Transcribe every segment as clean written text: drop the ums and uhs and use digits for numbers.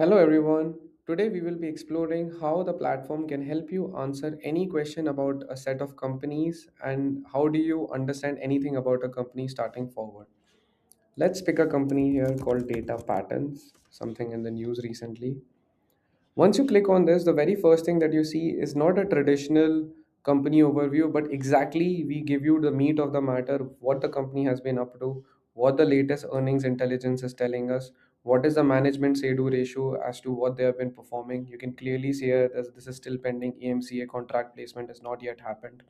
Hello everyone. Today we will be exploring how the platform can help you answer any question about a set of companies and how do you understand anything about a company starting forward. Let's pick a company here called Data Patterns, something in the news recently. Once you click on this, the very first thing that you see is not a traditional company overview, but exactly we give you the meat of the matter, what the company has been up to, what the latest earnings intelligence is telling us, what is the management say-do ratio as to what they have been performing. You can clearly see here that this is still pending. EMCA contract placement has not yet happened.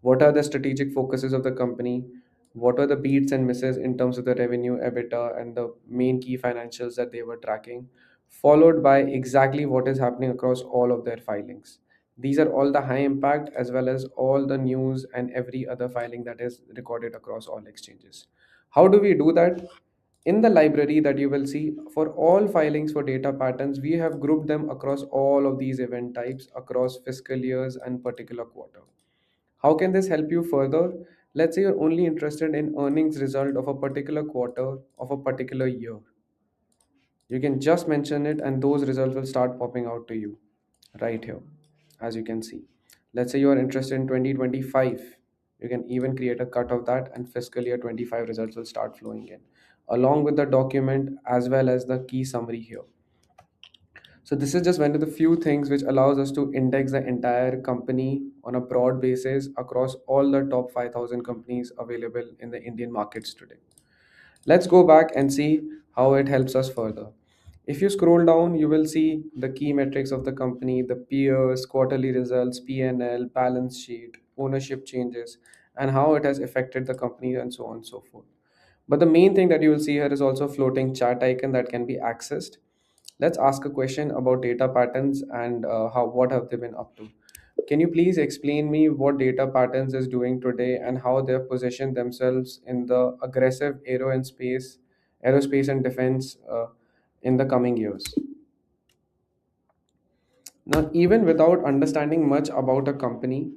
What are the strategic focuses of the company? What are the beats and misses in terms of the revenue, EBITDA, and the main key financials that they were tracking? Followed by exactly what is happening across all of their filings. These are all the high impact as well as all the news and every other filing that is recorded across all exchanges. How do we do that? In the library that you will see for all filings for data patterns, we have grouped them across all of these event types across fiscal years and particular quarter. How can this help you further? Let's say you're only interested in earnings result of a particular quarter of a particular year. You can just mention it and those results will start popping out to you right here, as you can see. Let's say you are interested in 2025. You can even create a cut of that and fiscal year 25 results will start flowing in along with the document as well as the key summary here. So this is just one of the few things which allows us to index the entire company on a broad basis across all the top 5,000 companies available in the Indian markets today. Let's go back and see how it helps us further. If you scroll down, you will see the key metrics of the company, the peers, quarterly results, P&L, balance sheet, ownership changes, and how it has affected the company and so on and so forth. But the main thing that you will see here is also floating chart icon that can be accessed. Let's ask a question about data patterns and how what have they been up to. Can you please explain me what data patterns is doing today and how they have positioned themselves in the aggressive aerospace and defense in the coming years? Now, even without understanding much about a company,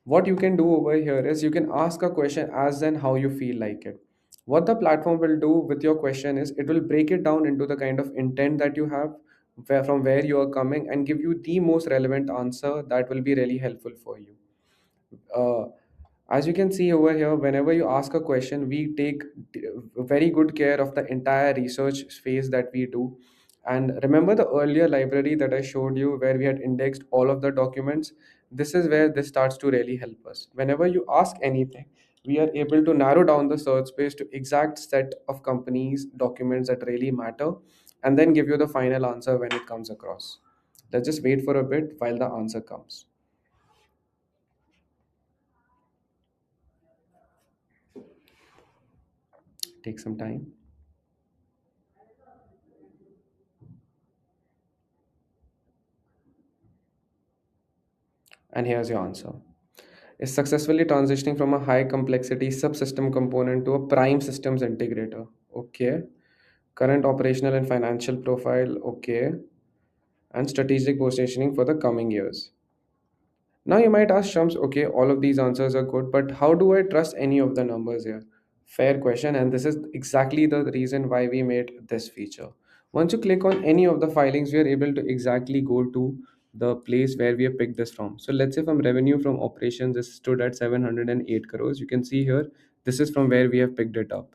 what you can do over here is you can ask a question as and how you feel like it. What the platform will do with your question is it will break it down into the kind of intent that you have, from where you are coming, and give you the most relevant answer that will be really helpful for you. uh, as you can see over here, whenever you ask a question, we take very good care of the entire research phase that we do. And remember the earlier library that I showed you where we had indexed all of the documents? This is where this starts to really help us. Whenever you ask anything, we are able to narrow down the search space to exact set of companies, documents that really matter, and then give you the final answer when it comes across. Let's just wait for a bit while the answer comes. Take some time. And here's your answer. Is successfully transitioning from a high complexity subsystem component to a prime systems integrator. Okay. Current operational and financial profile. Okay. And strategic positioning for the coming years. Now you might ask Shams, okay, all of these answers are good, but how do I trust any of the numbers here? Fair question, and this is exactly the reason why we made this feature. Once you click on any of the filings, we are able to exactly go to the place where we have picked this from. So let's say from revenue from operations, this stood at 708 crores. You can see here, this is from where we have picked it up.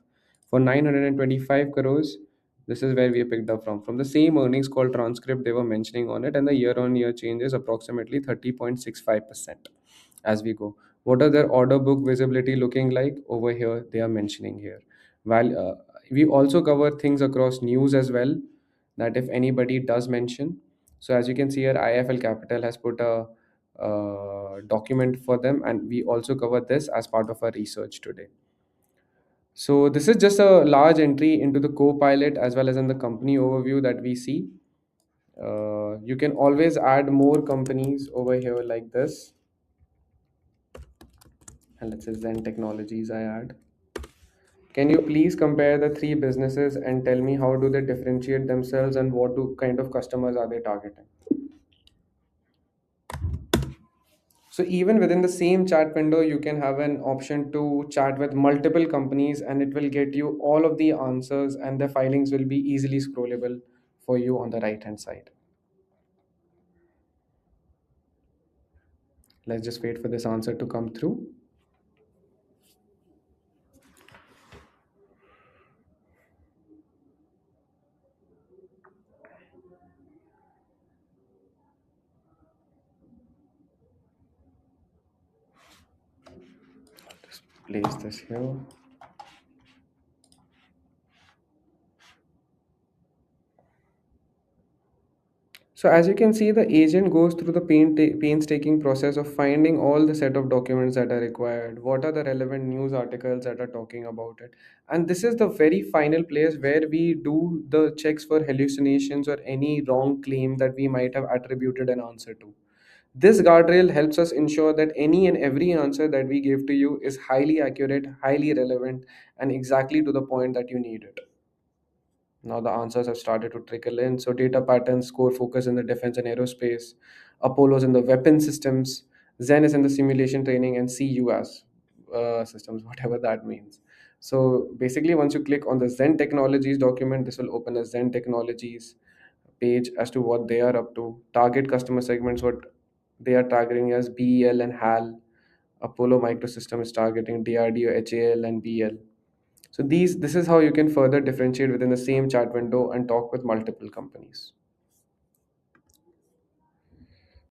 For 925 crores, this is where we picked up from. From the same earnings call transcript, they were mentioning on it, and the year-on-year change is approximately 30.65% as we go. What are their order book visibility looking like? Over here, they are mentioning here. While we also cover things across news as well, that if anybody does mention. So as you can see here, IFL Capital has put a document for them, and we also cover this as part of our research today. So this is just a large entry into the Copilot as well as in the company overview that we see. You can always add more companies over here like this. And let's say Zen Technologies I add. Can you please compare the three businesses and tell me how do they differentiate themselves and what do kind of customers are they targeting? So even within the same chat window, you can have an option to chat with multiple companies and it will get you all of the answers and the filings will be easily scrollable for you on the right hand side. Let's just wait for this answer to come through. Just place this here. So as you can see, the agent goes through the painstaking process of finding all the set of documents that are required. What are the relevant news articles that are talking about it? And this is the very final place where we do the checks for hallucinations or any wrong claim that we might have attributed an answer to. This guardrail helps us ensure that any and every answer that we give to you is highly accurate, highly relevant, and exactly to the point that you need it. Now the answers have started to trickle in. So data patterns, core focus in the defense and aerospace, Apollo's in the weapon systems, Zen is in the simulation training, and CUAS systems, whatever that means. So basically, once you click on the Zen Technologies document, this will open a Zen Technologies page as to what they are up to. Target customer segments, what they are targeting as BEL and HAL. Apollo Microsystem is targeting DRDO, HAL, and BL. So this is how you can further differentiate within the same chat window and talk with multiple companies.